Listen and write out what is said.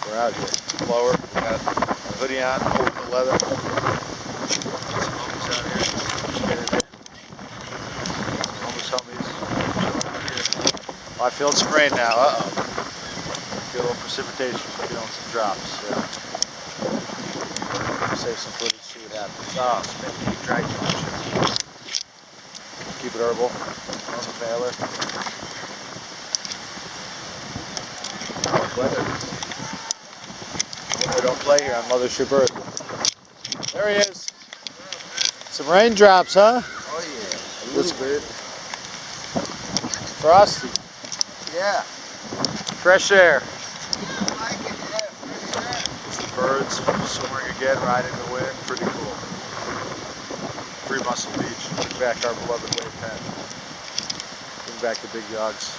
We're out here. Blower. We got a hoodie on over the leather. Some homies out here. Homies. Out here. Oh, I feel it's rain now. Uh-oh. Get a little precipitation. Feeling some drops. Yeah. Save some footage, see what happens. Oh, spin keep dragging too much. Keep it herbal. On the baler. Weather. We don't play here on Mothership Earth. There he is. Some raindrops, huh? Oh yeah, a little bit. Frosty. Yeah. Fresh air. I like it, yeah, fresh air. It's the birds soaring again, riding the wind. Pretty cool. Free Muscle Beach. Bring back our beloved wave pen. Bring back the big dogs.